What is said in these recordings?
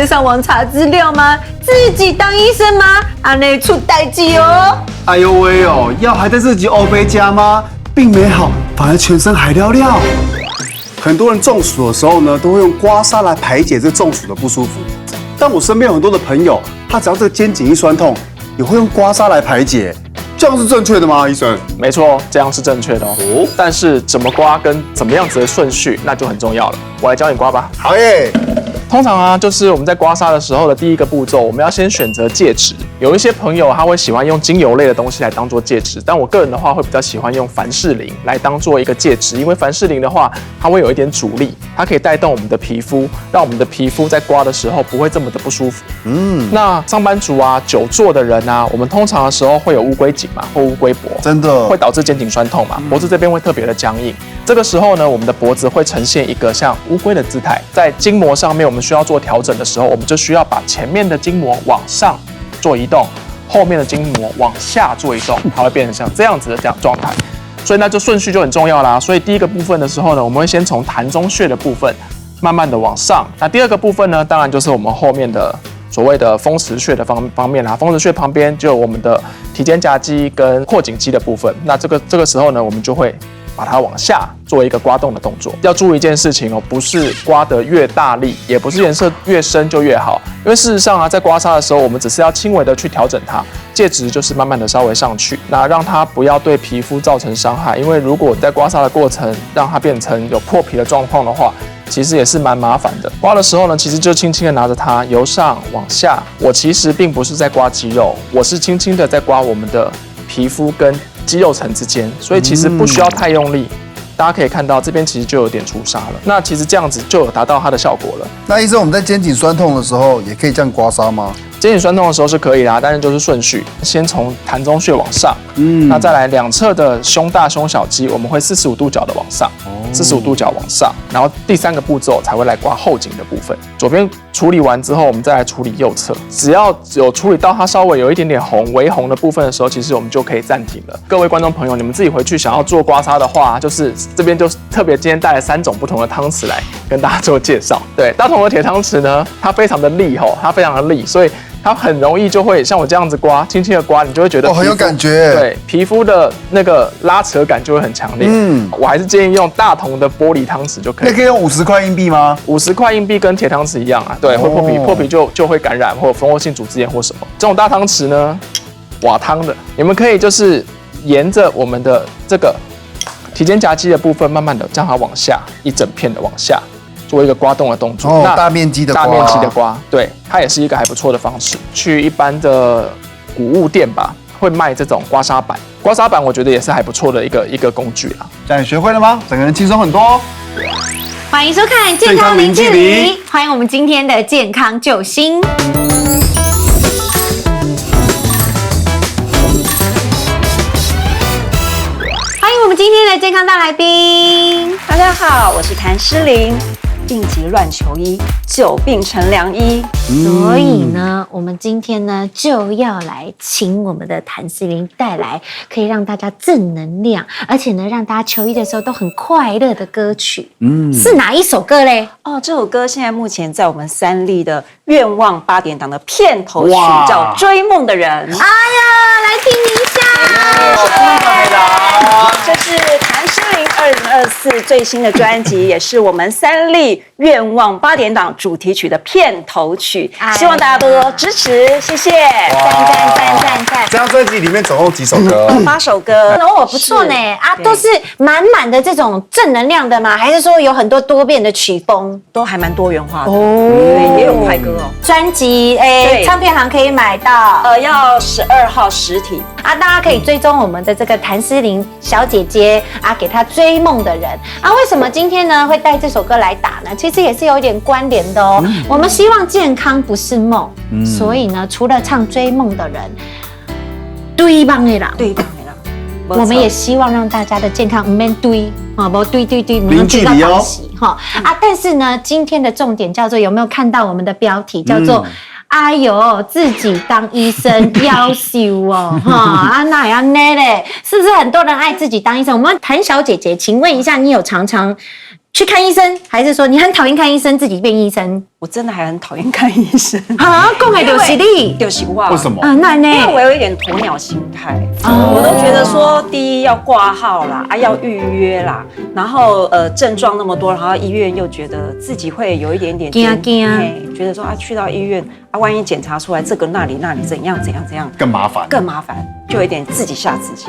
便上网查资料吗？自己当医生吗？啊，那出代志哦！哎呦喂哦，药还在自己欧杯加吗？病没好，反而全身还撩撩。很多人中暑的时候呢，都会用刮痧来排解这中暑的不舒服。但我身边有很多的朋友，他只要这个肩颈一酸痛，也会用刮痧来排解。这样是正确的吗，医生？没错，这样是正确的哦。但是怎么刮跟怎么样子的顺序，那就很重要了。我来教你刮吧。好耶！通常啊，就是我们在刮痧的时候的第一个步骤，我们要先选择介质。有一些朋友他会喜欢用精油类的东西来当做介质，但我个人的话会比较喜欢用凡士林来当做一个介质，因为凡士林的话，它会有一点阻力，它可以带动我们的皮肤，让我们的皮肤在刮的时候不会这么的不舒服。那上班族啊、久坐的人啊，我们通常的时候会有乌龟颈嘛，或乌龟脖，真的会导致肩颈酸痛嘛，脖子这边会特别的僵硬。这个时候呢，我们的脖子会呈现一个像乌龟的姿态，在筋膜上面我们需要做调整的时候，我们就需要把前面的筋膜往上做移动，后面的筋膜往下做移动，它会变成像这样子的状态。所以那就顺序就很重要啦。所以第一个部分的时候呢，我们会先从膻中穴的部分慢慢的往上。那第二个部分呢，当然就是我们后面的所谓的风池穴的方面啦。风池穴旁边就有我们的提肩胛肌跟阔颈肌的部分。那这个时候呢，我们就会把它往下做一个刮动的动作。要注意一件事情哦，不是刮得越大力，也不是颜色越深就越好。因为事实上啊，在刮痧的时候，我们只是要轻微的去调整它，介质就是慢慢的稍微上去，那让它不要对皮肤造成伤害。因为如果在刮痧的过程让它变成有破皮的状况的话，其实也是蛮麻烦的。刮的时候呢，其实就轻轻的拿着它，由上往下。我其实并不是在刮肌肉，我是轻轻的在刮我们的皮肤跟肌肉层之间，所以其实不需要太用力。大家可以看到这边其实就有点出痧了，那其实这样子就有达到它的效果了。那医生，我们在肩颈酸痛的时候也可以这样刮痧吗？肩颈酸痛的时候是可以啦，但是就是顺序，先从膻中穴往上，那再来两侧的胸大胸小肌，我们会45度角的往上，45度角往上，然后第三个步骤才会来刮后颈的部分。左边处理完之后，我们再来处理右侧。只要有处理到它稍微有一点点红、微红的部分的时候，其实我们就可以暂停了。各位观众朋友，你们自己回去想要做刮痧的话，就是这边就特别今天带来3种不同的汤匙来跟大家做介绍。对，大同的铁汤匙呢，它非常的利吼，它非常的利，所以它很容易就会像我这样子刮，轻轻的刮，你就会觉得很有感觉。对，皮肤的那个拉扯感就会很强烈。我还是建议用大同的玻璃汤匙就可以。那可以用50块硬币吗？50块硬币跟铁汤匙一样啊，对，会破皮，破皮就会感染或蜂窝性组织炎或什么。这种大汤匙呢，瓦汤的，你们可以就是沿着我们的这个提肩胛肌的部分，慢慢的将它往下，一整片的往下。做一个刮动的动作，那大面积的刮，对，它也是一个还不错的方式。去一般的古物店吧，会卖这种刮痧板，刮痧板我觉得也是还不错的一个工具啦。这样你学会了吗？整个人轻松很多哦。欢迎收看《健康零距离》，欢迎我们今天的健康救星。欢迎我们今天的健康大来宾，大家好，我是谭诗玲。病急乱求医，久病成良医。所以呢，我们今天呢就要来请我们的谭诗玲带来可以让大家正能量，而且呢让大家求医的时候都很快乐的歌曲。是哪一首歌嘞？哦，这首歌现在目前在我们3立的愿望8点档的片头曲，叫《追梦的人》。哎呀，来听一下。这是谭诗玲2024最新的专辑，也是我们3立愿望8点档主题曲的片头曲，希望大家多多支持，谢谢。赞！这张专辑里面总共几首歌？8首歌。哦，不错呢。啊，都是满满的这种正能量的吗？还是说有很多多变的曲风？都还蛮多元化的哦，也有快歌哦。专辑唱片行可以买到，要12号实体啊，大家可以追踪我们的这个谭诗玲小姐姐啊，给她追梦的人啊。为什么今天呢会带这首歌来打呢？其实也是有一点关联的哦。我们希望健康不是梦，所以呢，除了唱追梦的人，对棒的啦，我们也希望让大家的健康不免堆啊，不堆，零距离哦哈啊。但是呢，今天的重点叫做有没有看到我们的标题叫做？哎呦，自己当医生要求哦，哈啊那样呢嘞，是不是很多人爱自己当医生？我们谭小姐姐，请问一下，你有常常去看医生，还是说你很讨厌看医生，自己变医生？我真的还很讨厌看医生，啊，讲的就是你。就是我。为什么？那呢？因为我有一点鸵鸟心态，我都觉得说，第一要挂号啦，要预约啦，然后症状那么多，然后医院又觉得自己会有一点点惊，觉得说去到医院万一检查出来这个那里怎样，更麻烦，就有一点自己吓自己，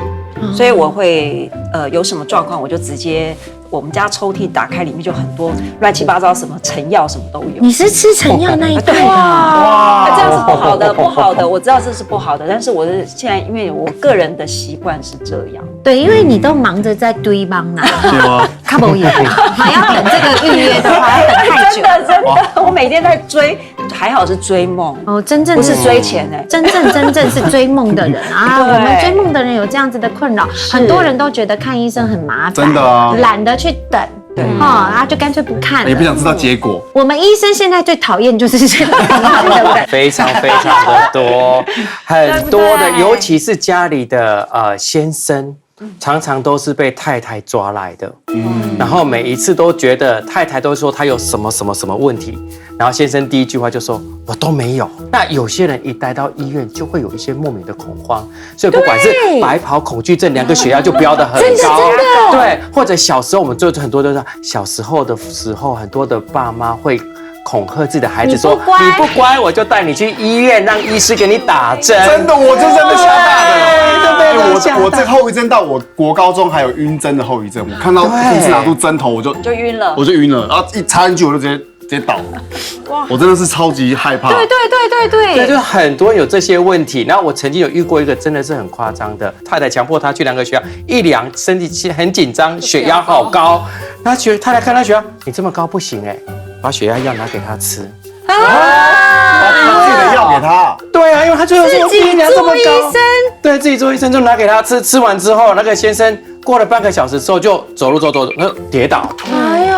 所以我会有什么状况我就直接。我们家抽屉打开，里面就很多乱七八糟，什么成药什么都有。你是吃成药那一代的？哇，这样是不好的，不好的，我知道这是不好的，但是我是现在因为我个人的习惯是这样。对，因为你都忙着在堆帮啊，对吗？看不也还要等这个预约的话，要等太久。真的，我每天在追，还好是追梦哦，真正不是追钱哎，真正是追梦的人啊。我们追梦的人有这样子的困扰，很多人都觉得看医生很麻烦，真的啊，懒得去等。对，然后就干脆不看了，也不想知道结果。我们医生现在最讨厌就是这个，对不对？非常非常的多，很多的，尤其是家里的先生。常常都是被太太抓来的，然后每一次都觉得太太都说他有什么问题，然后先生第一句话就说我都没有。那有些人一待到医院就会有一些莫名的恐慌，所以不管是白袍恐惧症，2个血压就飙得很高，对，或者小时候我们做很多都是小时候的时候，很多的爸妈会恐吓自己的孩子说你不乖我就带你去医院，让医师给你打针。真的，我就真的吓大的。我这后遗症到我国高中还有晕针的后遗症，我看到护士拿出针头我就晕了，然后一插进去我就直接倒了。哇！我真的是超级害怕。对，就很多人有这些问题。然后我曾经有遇过一个真的是很夸张的，太太强迫他去量个血压，一量身体很紧张，血压好高。那太太看他血压，你这么高不行哎，把血压药拿给他吃。自己的药给他。对啊，因为他最后说自己做医生，对自己做医生就拿给他吃，吃完之后那个先生过了半个小时之后就走路跌倒，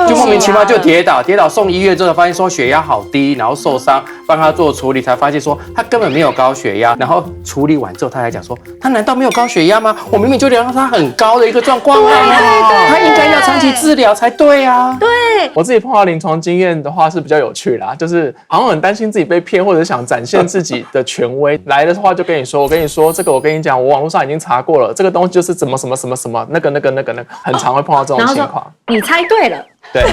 就莫名其妙就跌倒送医院之后发现说血压好低，然后受伤，帮他做处理才发现说他根本没有高血压，然后处理完之后他还讲说他难道没有高血压吗？我明明就量到他很高的一个状况啊，他应该要长期治疗才对啊。对，我自己碰到临床经验的话是比较有趣啦，就是好像很担心自己被骗，或者想展现自己的权威，来的话就跟你说，我跟你说这个，我跟你讲，我网络上已经查过了，这个东西就是怎么什么那个，很常会碰到这种情况。你猜对了，对，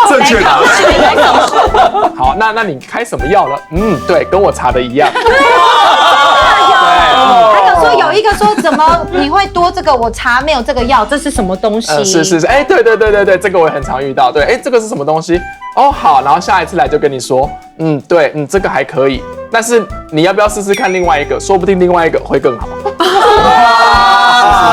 正确答案。好，那你开什么药呢？对，跟我查的一样。还有说有一个说怎么你会多这个，我查没有这个药，这是什么东西？是，哎，对，这个我也很常遇到。对，哎，这个是什么东西？哦，好，然后下一次来就跟你说，对，这个还可以，但是你要不要试试看另外一个？说不定另外一个会更好。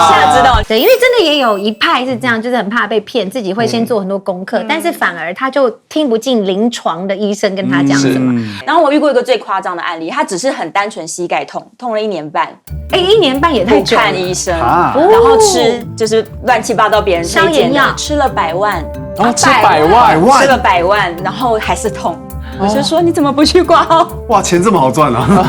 现在知道，对，因为真的也有一派是这样，就是很怕被骗，自己会先做很多功课，但是反而他就听不进临床的医生跟他讲什么。然后我遇过一个最夸张的案例，他只是很单纯膝盖痛了1年半，哎，1年半也太久了。不看医生，然后吃就是乱七八糟别人推荐的，吃了100万，吃100万，吃了100万，然后还是痛。我就说你怎么不去挂号？哇，钱这么好赚啊！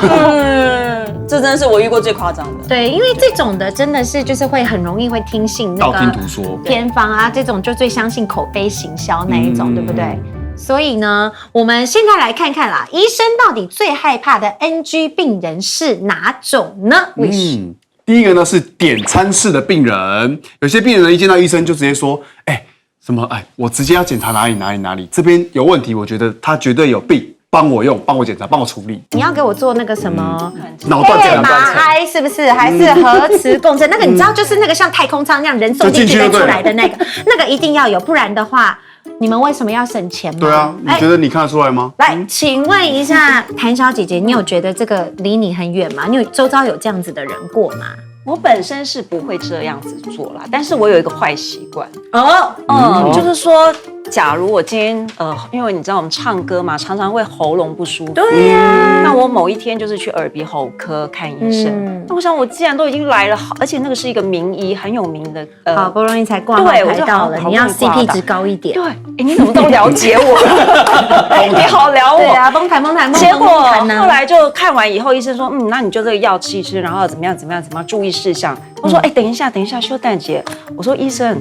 这真的是我遇过最夸张的。对，因为这种的真的是就是会很容易会听信那道听个途说偏方啊，这种就最相信口碑行销那一种，对不对？所以呢，我们现在来看看啦，医生到底最害怕的 NG 病人是哪种呢？第一个呢是点餐式的病人，有些病人呢一见到医生就直接说，我直接要检查哪里，这边有问题，我觉得他绝对有病，帮我用，帮我检查，帮我处理。你要给我做那个什么脑断层、MRI 是不是？还是核磁共振？那个你知道，就是那个像太空舱那样人送进去再出来的那个，那个一定要有，不然的话，你们为什么要省钱吗？对啊，你觉得你看得出来吗？来，请问一下谭小姐姐，你有觉得这个离你很远吗？你有周遭有这样子的人过吗？我本身是不会这样子做啦，但是我有一个坏习惯就是说，假如我今天因为你知道我们唱歌嘛，常常会喉咙不舒服。对呀。那我某一天就是去耳鼻喉科看医生。那我想我既然都已经来了，而且那个是一个名医，很有名的，好不容易才挂号排到了，你要 CP 值高一点。对，你怎么都了解我？你好聊我。对啊，崩盘。结果后来就看完以后，医生说，那你就这个药吃一吃，然后怎么样注意事项。我说，等一下，休蛋姐，我说医生，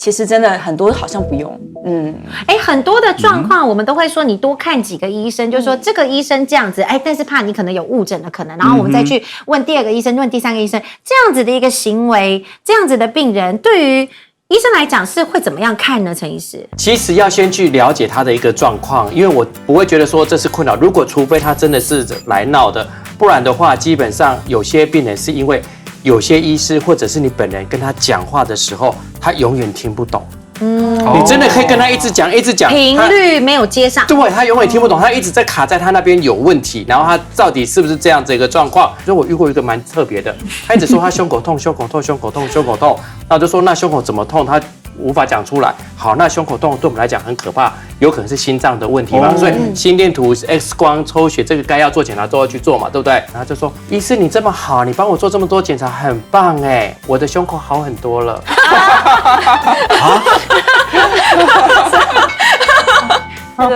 其实真的很多好像不用，很多的状况我们都会说你多看几个医生，就是说这个医生这样子，但是怕你可能有误诊的可能，然后我们再去问第2个医生，问第3个医生，这样子的一个行为，这样子的病人，对于医生来讲是会怎么样看呢？陈医师，其实要先去了解他的一个状况，因为我不会觉得说这是困扰。如果除非他真的是来闹的，不然的话，基本上有些病人是因为有些医师或者是你本人跟他讲话的时候，他永远听不懂。你真的可以跟他一直讲，一直讲，频率没有接上，对，他永远听不懂，他一直在卡在他那边有问题，然后他到底是不是这样子一个状况？所以我遇过一个蛮特别的，他一直说他胸口痛，胸口痛，胸口痛，胸口痛，那我就说那胸口怎么痛？他无法讲出来。好，那胸口痛对我们来讲很可怕，有可能是心脏的问题嘛，所以心电图、X 光、抽血，这个该要做检查都要去做嘛，对不对？然后就说医师你这么好，你帮我做这么多检查，很棒哎，我的胸口好很多了。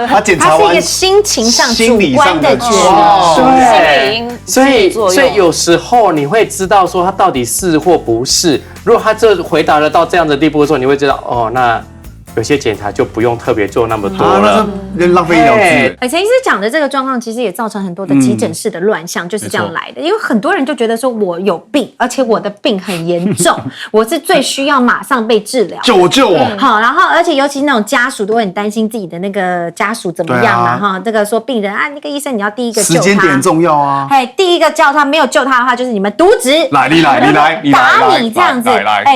他检查完它是一个心情上心理主观上的的决定。对，所以有时候你会知道说他到底是或不是。如果他这回答了到这样的地步的时候，你会知道哦，那有些检查就不用特别做那么多了，那浪费医疗资源。陈医师讲的这个状况，其实也造成很多的急诊室的乱象，就是这样来的。因为很多人就觉得说我有病，而且我的病很严重，我是最需要马上被治疗。救我！好，然后而且尤其那种家属都会很担心自己的那个家属怎么样嘛，哈，这个说病人啊，那个医生你要第一个救他，时间点重要啊。第一个叫他，没有救他的话，就是你们渎职，你来，打你这样子。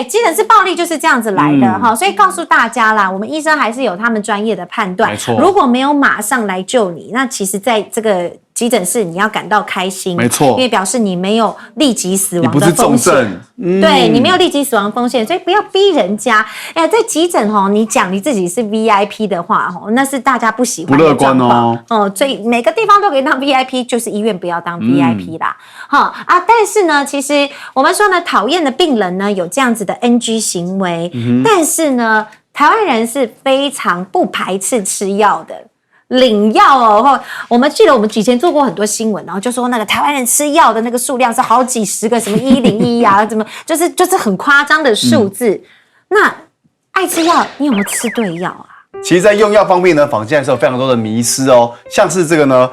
急诊室暴力就是这样子来的哈，所以告诉大家啦，我们医生还是有他们专业的判断。没错，如果没有马上来救你，那其实在这个急诊室你要感到开心，没错，因为表示你没有立即死亡的风险，你不是重症，对你没有立即死亡风险，所以不要逼人家。在急诊你讲你自己是 VIP 的话那是大家不喜欢的不乐观所以每个地方都可以当 VIP， 就是医院不要当 VIP 啦。但是呢，其实我们说呢，讨厌的病人呢有这样子的 NG 行为，但是呢，台湾人是非常不排斥吃药的。领药或我们记得我们以前做过很多新闻，然后就说那个台湾人吃药的那个数量是好几十个，什么101啊，怎么就是很夸张的数字。那爱吃药，你有没有吃对药啊？其实，在用药方面呢，坊间还是有非常多的迷思哦，像是这个呢，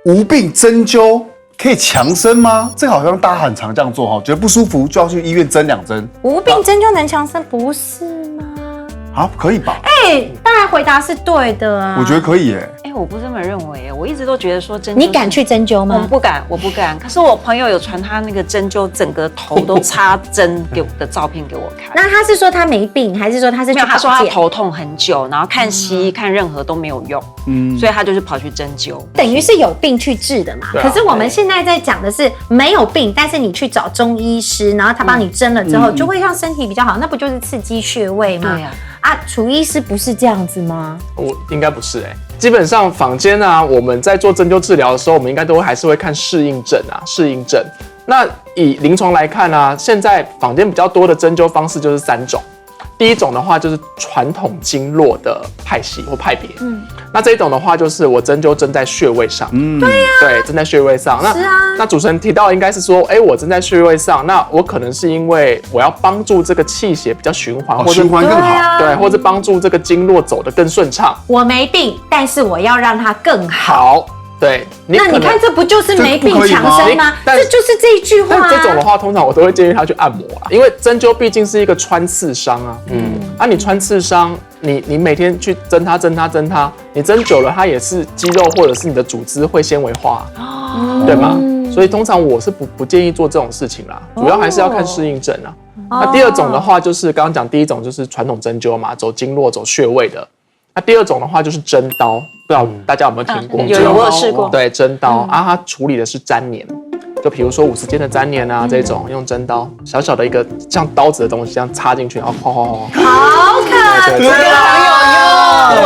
无病针灸可以强身吗？这个好像大家很常这样做觉得不舒服就要去医院针2针。无病针灸能强身，不是吗？可以吧？当然回答是对的啊。我觉得可以耶。我不这么认为，我一直都觉得说针灸，你敢去针灸吗？我不敢。可是我朋友有传他那个针灸，整个头都插针给我的照片给我看。那他是说他没病，还是说他是去保健？他说他头痛很久，然后看西医看任何都没有用，所以他就是跑去针灸，等于是有病去治的嘛。可是我们现在在讲的是没有病，但是你去找中医师，然后他帮你针了之后，就会让身体比较好，那不就是刺激穴位吗？对呀。楚医师不是这样子吗？我应该不是基本上坊间我们在做针灸治疗的时候，我们应该都还是会看适应症。那以临床来看现在坊间比较多的针灸方式就是3种。第一种的话就是传统经络的派系或派别，那这一种的话就是我针灸针在穴位上，对，针在穴位上。那主持人提到应该是说，我针在穴位上，那我可能是因为我要帮助这个气血比较循环，或者循环更好，对，或者帮助这个经络走得更顺畅。我没病，但是我要让它更好。对，那你看这不就是没病强身吗？这就是这一句话但这种的话，通常我都会建议他去按摩啦，因为针灸毕竟是一个穿刺伤你穿刺伤，你每天去针它，你针久了，它也是肌肉或者是你的组织会纤维化，对吗？所以通常我是不建议做这种事情啦，主要还是要看适应症那第二种的话，就是刚刚讲第一种就是传统针灸嘛，走经络、走穴位的。那第二种的话就是针刀，不知道大家有没有听过？有，我有试过。对，针刀它处理的是粘连，就比如说50间的粘连这种，用针刀小小的一个像刀子的东西，这样插进去，然后好可爱，很有用。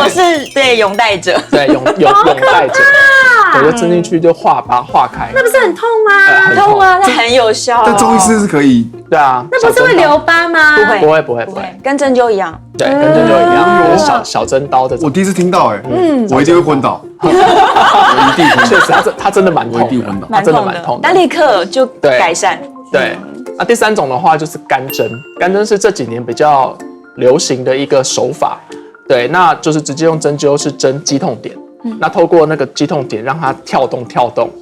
我是对拥戴者，对拥戴者，对，就针进去就把它化开。那不是很痛吗？很痛啊，那很有效。但中医师是可以，对啊，那不是会留疤吗？不会，跟针灸一样。对，跟针灸一样，就是小针刀这种。我第一次听到我一定会昏倒，我一定昏倒。确实，他真的蛮痛的，他真的蛮痛的，但立刻就改善。对，那第3种的话就是干针，干针是这几年比较流行的一个手法，对，那就是直接用针灸是针肌痛点。那透过那个肌痛点让它跳动，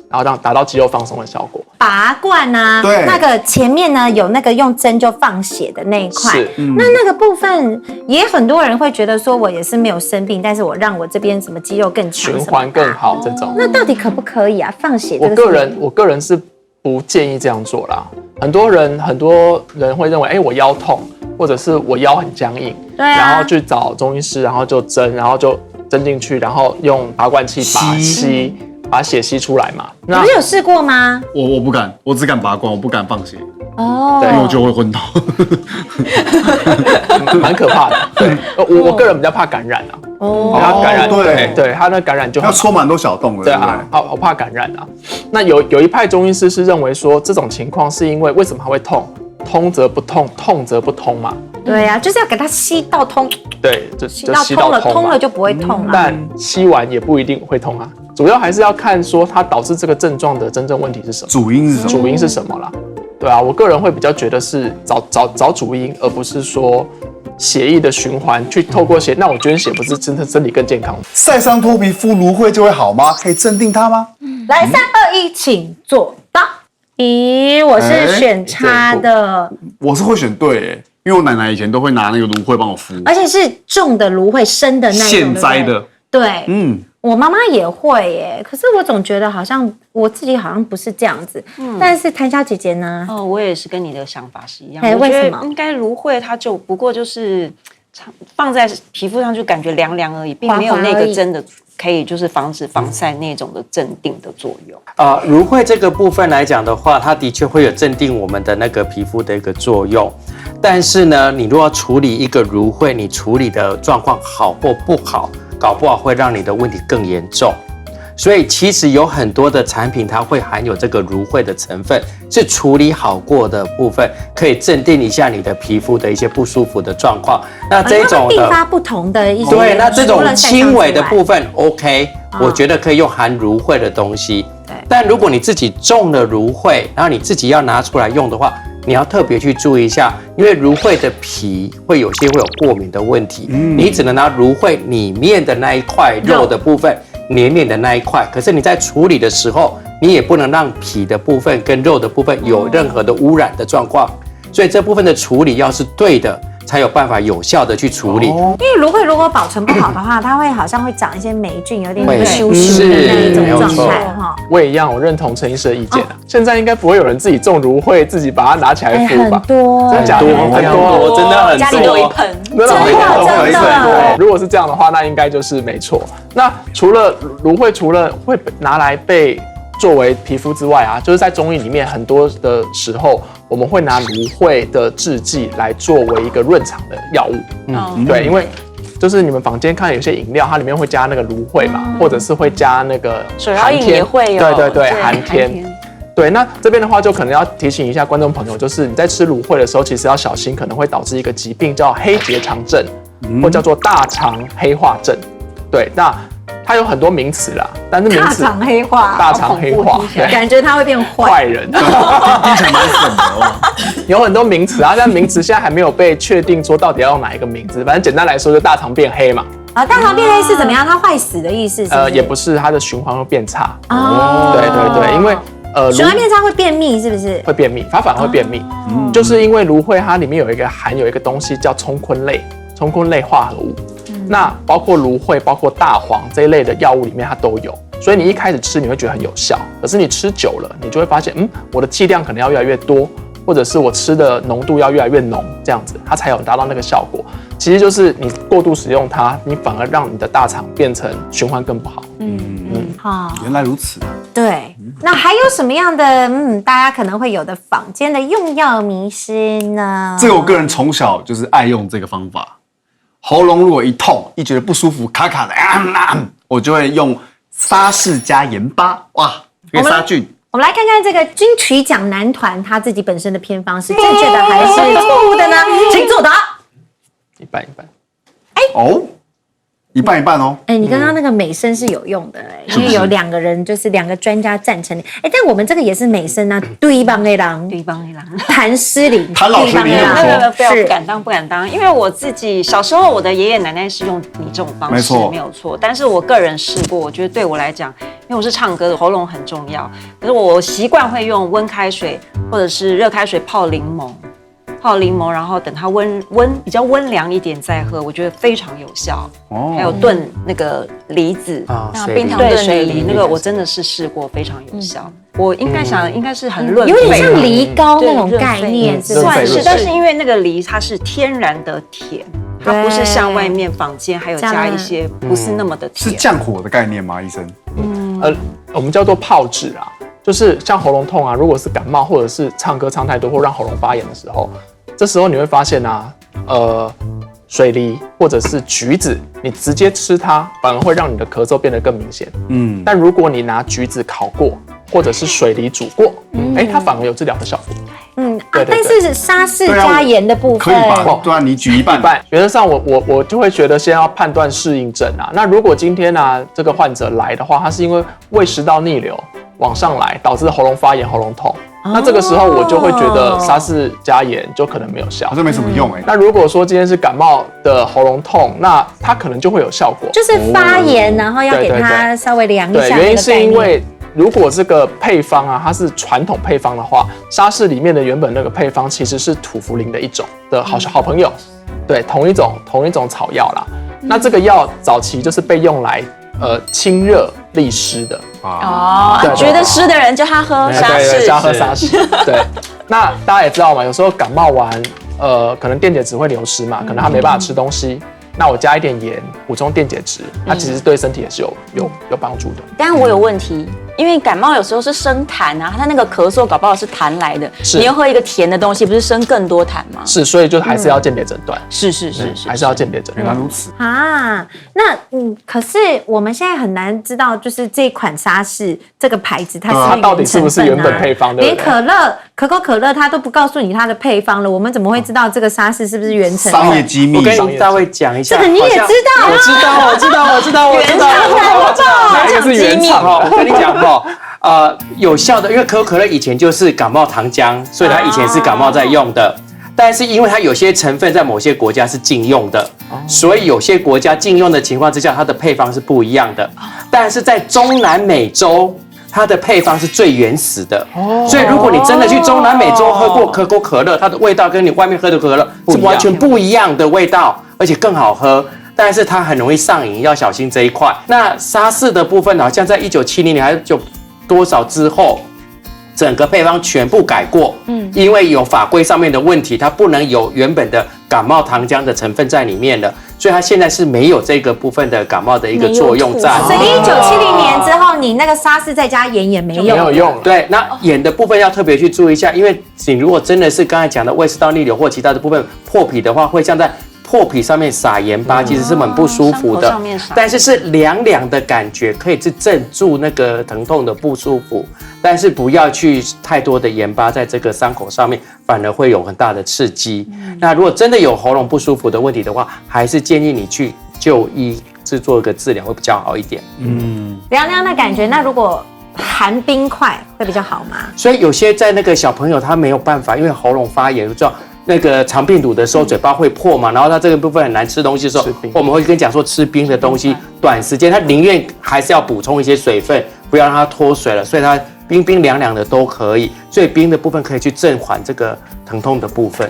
然后让达到肌肉放松的效果。拔罐啊，对那个前面呢有那个用针灸放血的那一块是，那个部分也很多人会觉得说我也是没有生病，但是我让我这边什么肌肉更强，循环更好这种。那到底可不可以啊？放血我个人是不建议这样做啦。很多人会认为，我腰痛，或者是我腰很僵硬，对啊，然后去找中医师，然后就针，然后就针进去，然后用拔罐器把血吸出来嘛。你不是有试过吗？我不敢，我只敢拔罐，我不敢放血，哦，对因为我就会昏倒。蛮可怕的。对，我个人比较怕感染啊。哦，它感染，对对，它那感染就要戳蛮多小洞的，对不对？好怕感染啊。那有一派中医师是认为说，这种情况是因为为什么它会痛？通则不痛，痛则不通嘛。对啊，就是要给它吸到通，对，就吸到吸通了，到通了就不会痛了。但吸完也不一定会痛啊。主要还是要看说它导致这个症状的真正问题是什么，主因是什么？主因是什么啦？对啊，我个人会比较觉得是找主因，而不是说血液的循环去透过血。那我捐血不是真的身体更健康吗？晒伤脱皮敷芦荟就会好吗？可以镇定它吗？来，3、2、1，请作答。咦，我是选差的，我是会选对耶，因为我奶奶以前都会拿那个芦荟帮我敷，而且是种的芦荟，生的那种，现摘的。对，嗯，我妈妈也会耶，可是我总觉得好像我自己好像不是这样子。但是谭小姐姐呢？哦，我也是跟你的想法是一样。哎我觉得为什么应该芦荟它就不过就是放在皮肤上就感觉凉凉而已，并没有那个真的可以就是防止防晒那种的镇定的作用。芦荟这个部分来讲的话，它的确会有镇定我们的那个皮肤的一个作用。但是呢，你如果要处理一个芦荟，你处理的状况好或不好，搞不好会让你的问题更严重。所以其实有很多的产品，它会含有这个芦荟的成分，是处理好过的部分，可以镇定一下你的皮肤的一些不舒服的状况。那这种的并发不同的一些，对，那这种轻微的部分，分 OK，我觉得可以用含芦荟的东西。对，但如果你自己种了芦荟，然后你自己要拿出来用的话，你要特别去注意一下，因为芦荟的皮会有过敏的问题，你只能拿芦荟里面的那一块肉的部分。黏黏的那一块，可是你在处理的时候，你也不能让皮的部分跟肉的部分有任何的污染的状况，所以这部分的处理要是对的，才有办法有效的去处理。因为芦荟如果保存不好的话，它会好像会长一些霉菌，有点会羞羞的那一种没有错状态哈。我也一样，我认同陈医师的意见啊。现在应该不会有人自己种芦荟，自己把它拿起来敷很吧？多，真的假的？很多，真的很多，家里都有一盆，真的真的如果是这样的话，那应该就是没错。那除了芦荟，除了会拿来被作为皮肤之外啊，就是在中医里面很多的时候，我们会拿芦荟的制剂来作为一个润肠的药物。对，因为就是你们坊间看有些饮料，它里面会加那个芦荟嘛，或者是会加那个手摇饮也会有，对，寒天。对，那这边的话就可能要提醒一下观众朋友，就是你在吃芦荟的时候，其实要小心，可能会导致一个疾病叫黑结肠症，或叫做大肠黑化症。对，那它有很多名词啦，但是名词大肠黑化，大肠黑化，对，感觉它会变坏。坏人，听起来蛮狠的哦。有很多名词啊，但名词现在还没有被确定说到底要用哪一个名字。反正简单来说，就大肠变黑嘛。啊，大肠变黑是怎么样？它坏死的意思是不是？也不是，它的循环会变差。哦，对，因为循环变差会便秘，是不是？会便秘，它反而会便秘，就是因为芦荟它里面含有一个东西叫冲坤类化合物。那包括芦荟、包括大黄这一类的药物里面它都有，所以你一开始吃你会觉得很有效，可是你吃久了，你就会发现，我的剂量可能要越来越多，或者是我吃的浓度要越来越浓，这样子它才有达到那个效果。其实就是你过度使用它，你反而让你的大肠变成循环更不好。好，原来如此。对。那还有什么样的大家可能会有的坊间的用药迷思呢？这个我个人从小就是爱用这个方法。喉咙如果一痛，一觉得不舒服，卡卡的，我就会用沙士加盐巴，哇，可以杀菌。我们来看看这个金曲奖男团他自己本身的偏方是正确的还是错误的呢？请作答。一半。一半一半哦。哎，你刚刚那个美声是有用的哎，因为有2个人，就是2个专家赞成你。哎，但我们这个也是美声啊，对帮的郎，对帮一郎。谭诗龄，谭老师对帮的你怎么郎说不要不敢当不敢当，因为我自己小时候我的爷爷奶奶是用你这种方式，没错没有错。但是我个人试过，我觉得对我来讲，因为我是唱歌的，喉咙很重要。可是我习惯会用温开水或者是热开水泡柠檬，然后等它比较温凉一点再喝，我觉得非常有效。哦还有炖那个梨子啊那水梨对冰糖炖梨水梨那个我真的是试过，非常有效。我应该想应该是很润有点肺像梨膏那种对概念，润肺是不是？算是，润肺但是因为那个梨它是天然的甜，它不是像外面坊间还有加一些不是那么的是甜。降火的概念吗，医生？我们叫做泡制啊，就是像喉咙痛啊，如果是感冒或者是唱歌唱太多或让喉咙发炎的时候，这时候你会发现啊，水梨或者是橘子，你直接吃它，反而会让你的咳嗽变得更明显。但如果你拿橘子烤过，或者是水梨煮过，它反而有治疗的效果。对但是沙士对啊加盐的部可以分，吧？对啊，你举一半。原则上我就会觉得先要判断适应症啊。那如果今天啊这个患者来的话，他是因为胃食道逆流往上来，导致喉咙发炎、喉咙痛，那这个时候我就会觉得沙士加盐就可能没有效好。像没什么用哎。那如果说今天是感冒的喉咙痛，那它可能就会有效果。就是发炎，然后要给对对对它稍微凉一对，下。原因是因为如果这个配方啊，它是传统配方的话，沙士里面的原本那个配方其实是土茯苓的一种的好朋友，对，同一种草药啦。那这个药早期就是被用来清热利湿的。哦对，觉得湿的人叫他喝沙士，对加喝沙士。对，那大家也知道嘛，有时候感冒完，可能电解质会流失嘛，可能他没办法吃东西。那我加一点盐，补充电解质，它其实对身体也是有帮助的。但我有问题，因为感冒有时候是生痰啊，他那个咳嗽搞不好是痰来的，是你又喝一个甜的东西，不是生更多痰吗？是，所以就还是要鉴别诊断，是，还是要鉴别诊断。原来如此。啊，那可是我们现在很难知道，就是这款沙士这个牌子它是它到底是不是原本配方对不对连可口可乐它都不告诉你它的配方了，我们怎么会知道这个沙士是不是原成分？商业机密我。跟大卫讲一下，这个你也知道，我知道，哪一个是原厂的？我跟你讲有效的，因为可口可乐以前就是感冒糖浆，所以它以前是感冒在用的。但是因为它有些成分在某些国家是禁用的，所以有些国家禁用的情况之下，它的配方是不一样的。但是在中南美洲，它的配方是最原始的。所以如果你真的去中南美洲喝过可口可乐，它的味道跟你外面喝的可乐是完全不一样的味道，而且更好喝。但是它很容易上瘾，要小心这一块。那沙士的部分好像在1970年还是就多少之后，整个配方全部改过，因为有法规上面的问题，它不能有原本的感冒糖浆的成分在里面了，所以它现在是没有这个部分的感冒的一个作用在。所以1970年之后，你那个沙士再加盐也没没用。有用了。对，那盐的部分要特别去注意一下，因为你如果真的是刚才讲的胃食道逆流或其他的部分破皮的话，会像在破皮上面撒盐巴，其实是很不舒服的伤口上面撒。但是是凉凉的感觉，可以去镇住那个疼痛的不舒服。但是不要去太多的盐巴在这个伤口上面，反而会有很大的刺激。那如果真的有喉咙不舒服的问题的话，还是建议你去就医，去做一个治疗会比较好一点。凉凉的感觉，那如果含冰块会比较好吗？所以有些在那个小朋友他没有办法，因为喉咙发炎，知道那个肠病毒的时候嘴巴会破嘛，然后他这个部分很难吃东西的时候吃冰，我们会跟讲说吃冰的东西，短时间他宁愿还是要补充一些水分，不要让它脱水了，所以它冰凉凉的都可以，所以冰的部分可以去镇缓这个疼痛的部分，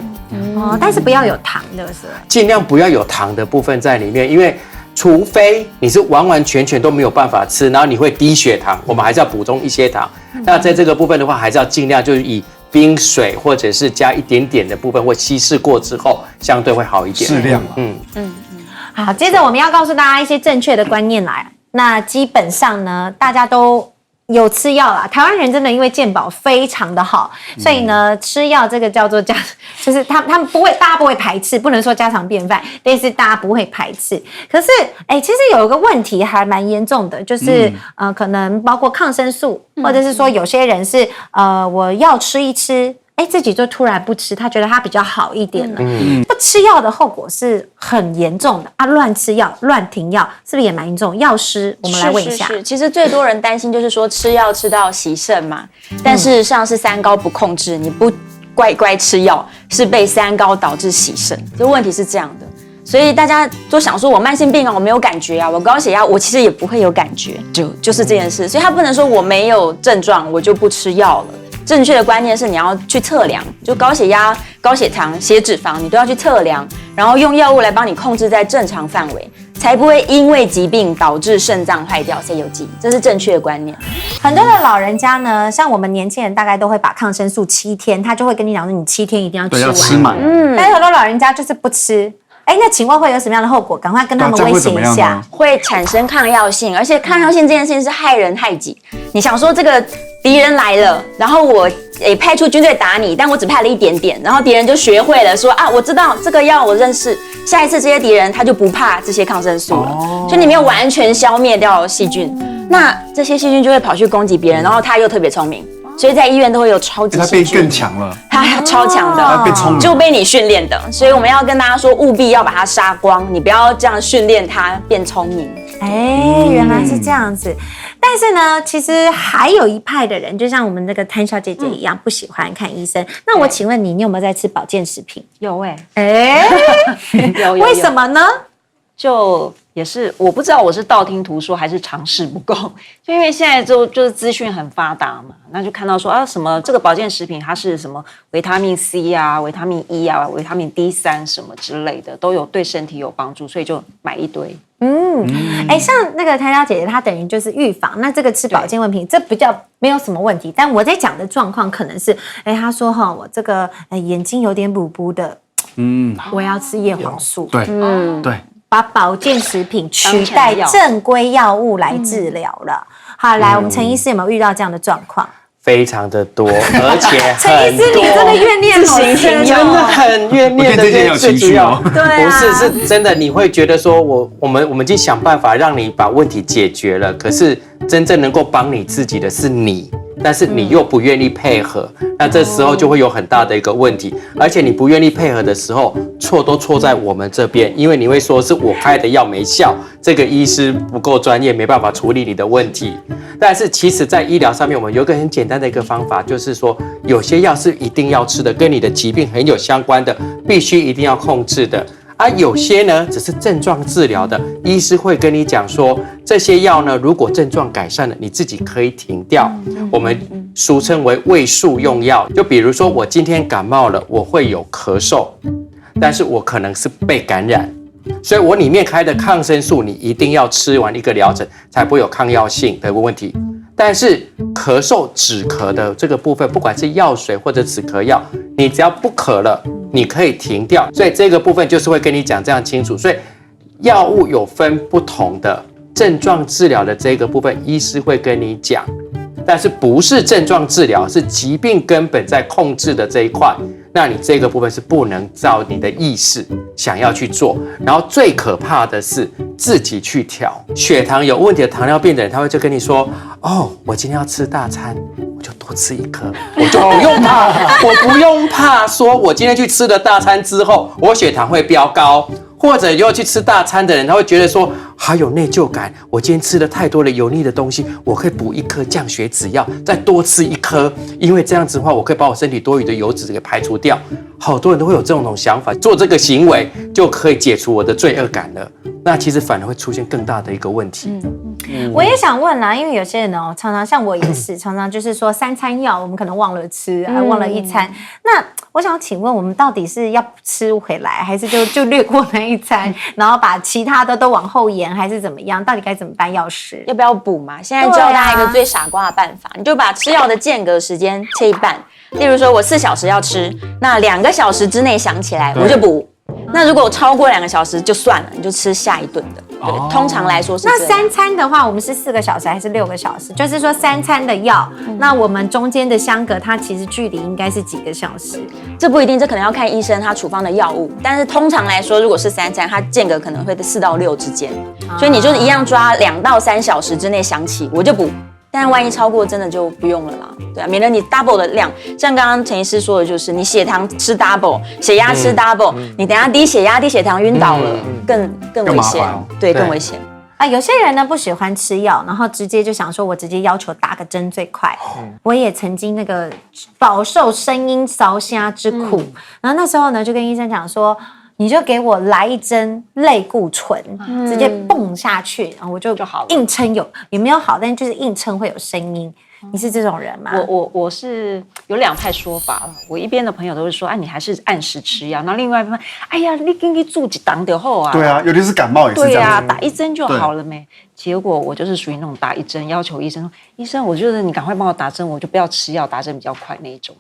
哦，但是不要有糖的是吧？尽量不要有糖的部分在里面，因为除非你是完完全全都没有办法吃，然后你会低血糖，我们还是要补充一些糖。那在这个部分的话，还是要尽量就是以冰水或者是加一点点的部分，或稀释过之后，相对会好一点。适量嘛。好，接着我们要告诉大家一些正确的观念来。那基本上呢，大家都有吃药啦。台湾人真的因为健保非常的好，所以呢，吃药这个叫做就是他们不会，大家不会排斥，不能说家常便饭，但是大家不会排斥。可是，其实有一个问题还蛮严重的，就是可能包括抗生素，或者是说有些人是我药吃一吃。自己就突然不吃，他觉得他比较好一点了。不吃药的后果是很严重的啊！乱吃药、乱停药，是不是也蛮严重？药师，我们来问一下。是，其实最多人担心就是说吃药吃到洗肾嘛，但事实上是三高不控制，你不乖吃药，是被三高导致洗肾。这问题是这样的，所以大家都想说我慢性病啊，我没有感觉啊，我高血压，我其实也不会有感觉，就是这件事。所以他不能说我没有症状，我就不吃药了。正确的观念是你要去测量，就高血压、高血糖、血脂肪，你都要去测量，然后用药物来帮你控制在正常范围，才不会因为疾病导致肾脏坏掉、C 有记，这是正确的观念。很多的老人家呢，像我们年轻人大概都会把抗生素7天，他就会跟你讲说，你7天一定要吃完。要吃满。但是很多老人家就是不吃。那请问会有什么样的后果？赶快跟他们威胁一下。会产生抗药性，而且抗药性这件事情是害人害己。你想说这个敌人来了，然后我派出军队打你，但我只派了一点点，然后敌人就学会了说啊，我知道这个药我认识，下一次这些敌人他就不怕这些抗生素了。所以你没有完全消灭掉细菌，那这些细菌就会跑去攻击别人，然后他又特别聪明。所以在医院都会有超级细菌，他变更强了，他超强的，他变聪明，就被你训练的。所以我们要跟大家说，务必要把它杀光，你不要这样训练它变聪明。原来是这样子。但是呢，其实还有一派的人，就像我们那个谭小姐姐一样，不喜欢看医生。那我请问你，你有没有在吃保健食品？有有，为什么呢？就也是我不知道我是道听途说还是尝试不够，就因为现在就是资讯很发达嘛，那就看到说什么这个保健食品它是什么维他命 C 啊、维他命 E 啊、维他命 D3什么之类的都有对身体有帮助，所以就买一堆。像那个谭小姐姐她等于就是预防，那这个吃保健问题这比较没有什么问题，但我在讲的状况可能是，她说我这个眼睛有点补补的，我要吃叶黄素，对，对。把保健食品取代正规药物来治疗了。好，来，我们陈医师有没有遇到这样的状况？非常的多，而且陈医师，你真的怨念好深，真的很怨念的，最主要对，不是真的，你会觉得说我们已经想办法让你把问题解决了，可是真正能够帮你自己的是你。但是你又不愿意配合，那这时候就会有很大的一个问题。而且你不愿意配合的时候，错都错在我们这边，因为你会说是我开的药没效，这个医师不够专业，没办法处理你的问题。但是其实，在医疗上面，我们有一个很简单的一个方法，就是说有些药是一定要吃的，跟你的疾病很有相关的，必须一定要控制的。有些呢只是症状治疗的，医师会跟你讲说，这些药呢，如果症状改善了，你自己可以停掉。我们俗称为卫术用药。就比如说我今天感冒了，我会有咳嗽，但是我可能是被感染，所以我里面开的抗生素，你一定要吃完一个疗程，才不会有抗药性的问题。但是咳嗽止咳的这个部分，不管是药水或者止咳药，你只要不咳了，你可以停掉。所以这个部分就是会跟你讲这样清楚。所以药物有分不同的症状治疗的这个部分，医师会跟你讲。但是不是症状治疗，是疾病根本在控制的这一块，那你这个部分是不能照你的意识想要去做。然后最可怕的是自己去调。血糖有问题的糖尿病的人，他会就跟你说，我今天要吃大餐，我就多吃一颗，我就不用怕，我不用怕说我今天去吃了大餐之后，我血糖会飙高。或者又去吃大餐的人，他会觉得说还有内疚感，我今天吃了太多的油腻的东西，我可以补一颗降血脂药，再多吃一颗，因为这样子的话，我可以把我身体多余的油脂给排除掉。好多人都会有这种想法，做这个行为就可以解除我的罪恶感了。那其实反而会出现更大的一个问题。我也想问啦，因为有些人常常像我也是，常常就是说3餐药我们可能忘了吃，忘了1餐。那我想请问，我们到底是要吃回来，还是就略过那1餐，然后把其他的都往后延，还是怎么样？到底该怎么办？药师要不要补嘛？现在教大家一个最傻瓜的办法，你就把吃药的间隔时间切一半。例如说，我4小时要吃，那2个小时之内想起来我就补。那如果我超过2个小时就算了，你就吃下一顿的。对，通常来说是这样。那3餐的话，我们是4个小时还是6个小时？就是说3餐的药，那我们中间的相隔，它其实距离应该是几个小时？这不一定，这可能要看医生他处方的药物。但是通常来说，如果是3餐，它间隔可能会4到6之间，所以你就是一样抓2到3小时之内想起我就补。但是万一超过，真的就不用了啦。对啊，免得你 double 的量，像刚刚陈医师说的，就是你血糖吃 double， 血压吃 double，你等一下低血压、低血糖晕倒了，更危险，对，更危险。有些人呢不喜欢吃药，然后直接就想说，我直接要求打个针最快。我也曾经那个饱受声音烧瞎之苦，然后那时候呢就跟医生讲说，你就给我来一针类固醇，直接蹦下去，然后我就硬撑也没有好，但就是硬撑会有声音。你是这种人吗？我是有2派说法了。我一边的朋友都是说，你还是按时吃药，然后另外一边，哎呀，你给你住几档就好啊。对啊，尤其是感冒也是这样子。对啊，打1针就好了没？结果我就是属于那种打1针要求医生说，医生，我觉得你赶快帮我打针，我就不要吃药，打针比较快那一种。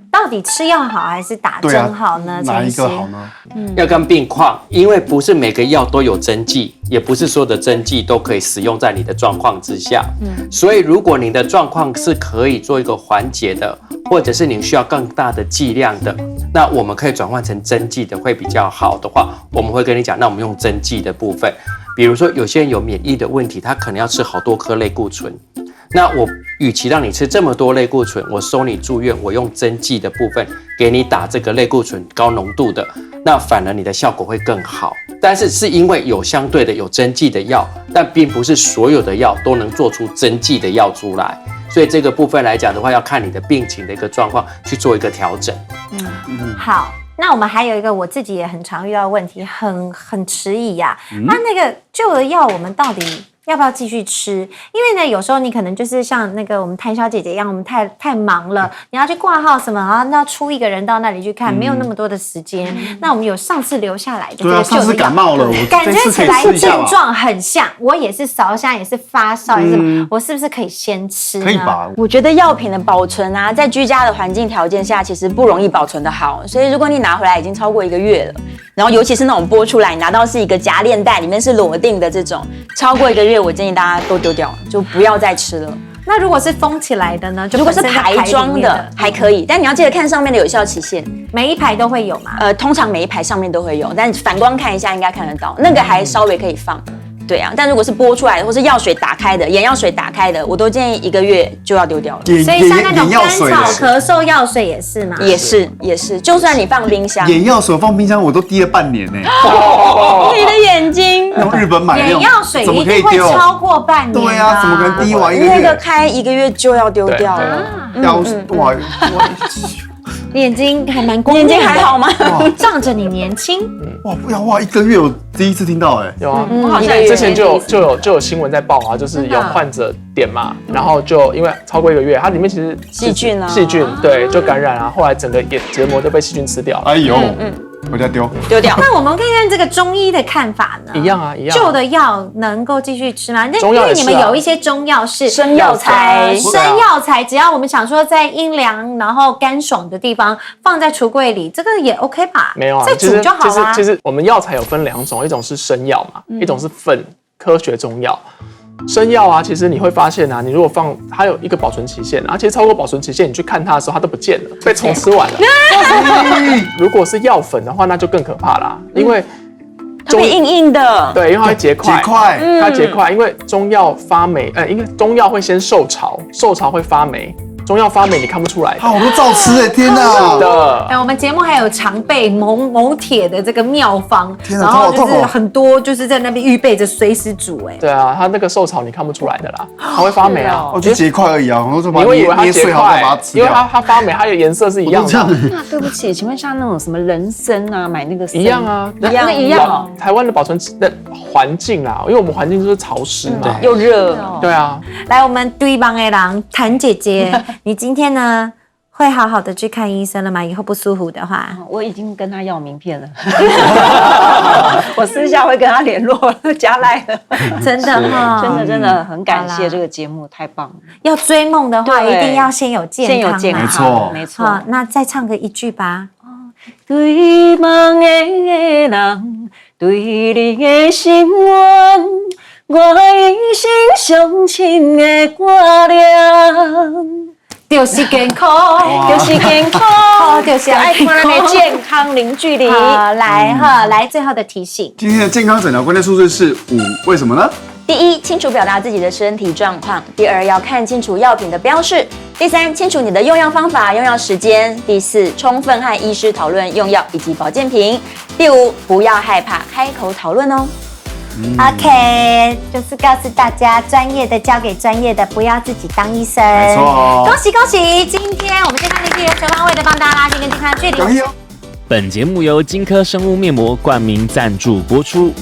到底吃药好还是打针好呢？哪一个好呢？要看病况，因为不是每个药都有针剂，也不是所有的针剂都可以使用在你的状况之下。所以如果你的状况是可以做一个缓解的，或者是你需要更大的剂量的，那我们可以转换成针剂的会比较好的话，我们会跟你讲，那我们用针剂的部分。比如说有些人有免疫的问题，他可能要吃好多颗类固醇。那我与其让你吃这么多类固醇，我收你住院，我用针剂的部分给你打这个类固醇高浓度的，那反而你的效果会更好。但是是因为有相对的有针剂的药，但并不是所有的药都能做出针剂的药出来，所以这个部分来讲的话，要看你的病情的一个状况去做一个调整。好。那我们还有一个我自己也很常遇到的问题，很迟疑呀。那个旧的药我们到底要不要继续吃？因为呢，有时候你可能就是像那个我们谭小姐姐一样，我们太忙了，你要去挂号什么，然后要出一个人到那里去看，没有那么多的时间。那我们有上次留下来的这个旧的药，上次感冒了，感觉起来症状很像，我也是烧香，也是发烧，也是我是不是可以先吃呢？可以吧？我觉得药品的保存啊，在居家的环境条件下，其实不容易保存的好。所以如果你拿回来已经超过1个月了，然后尤其是那种剥出来，你拿到是一个夹链袋，里面是裸定的这种，超过1个月，我建议大家都丢掉，就不要再吃了。那如果是封起来的呢？如果是排装的还可以，但你要记得看上面的有效期限。每一排都会有吗？通常每一排上面都会有，但反光看一下应该看得到，那个还稍微可以放。对啊，但如果是剥出来的，或是药水打开的、眼药水打开的，我都建议1个月就要丢掉了。所以像那种甘草咳嗽药水也是吗？也是，就算你放冰箱，眼药水放冰箱我都滴了半年呢。你的眼睛，用日本买的眼药水一定会超过半年。对啊，怎么可能滴完1个月？那个开1个月就要丢掉了。哇！眼睛还蛮光，眼睛还好吗？仗着你年轻。哇！1个月我第一次听到有啊，我好像之前就有新闻在报啊，就是有患者点嘛，然后就因为超过1个月，它里面其实细菌对就感染啊，后来整个结膜都被细菌吃掉了。哎呦，回家丢掉。那我们看看这个中医的看法呢？一样啊。旧的药能够继续吃吗？中药也是啊，因为你们有一些中药是生药材，只要我们想说在阴凉然后干爽的地方放在橱柜里，这个也 OK 吧？没有啊，再煮就好啦。其实我们药材有分2种，一种是生药嘛，一种是粉科学中药。生药啊，其实你会发现啊，你如果放它有一个保存期限，而且超过保存期限，你去看它的时候，它都不见了，被虫吃完了。如果是药粉的话，那就更可怕啦，因为它会硬硬的，对，因为它会结块，它结块，因为中药发霉，因为中药会先受潮，受潮会发霉。中药发霉你看不出来，我都照吃哎！天哪！的，我们节目还有常备某铁的这个妙方，天哪，然后就是很多就是在那边预备着随时煮哎。对啊，它那个受潮你看不出来的啦，它会发霉啊。就结块而已啊，我就把它捏碎好再把它吃掉。因为它发霉，它的颜色是一样的。那对不起，请问像那种什么人参啊，买那个一样啊，一样。台湾的保存的环境啦，因为我们环境就是潮湿嘛，又热。对啊。来，我们对帮的人谭姐姐。你今天呢会好好的去看医生了吗？以后不舒服的话，我已经跟他要名片了，我私下会跟他联络了，加赖了，真的哈，真的很感谢这个节目，太棒了。要追梦的话，一定要先有健康，没错。好，那再唱个一句吧。对梦的人，对你的心愿。我一生相亲的挂念，就是健康，就是健康，就是爱看的健康零距离。来，最后的提醒，今天的健康诊疗关键数字是5，为什么呢？第一，清楚表达自己的身体状况；第二，要看清楚药品的标示；第三，清楚你的用药方法、用药时间；第四，充分和医师讨论用药以及保健品；第五，不要害怕开口讨论哦。OK， 就是告诉大家，专业的交给专业的，不要自己当医生。没错哦恭喜恭喜！今天我们健康的有全方位的帮大家拉近跟健康的距离。恭喜哦！本节目由金科生物面膜冠名赞助播出。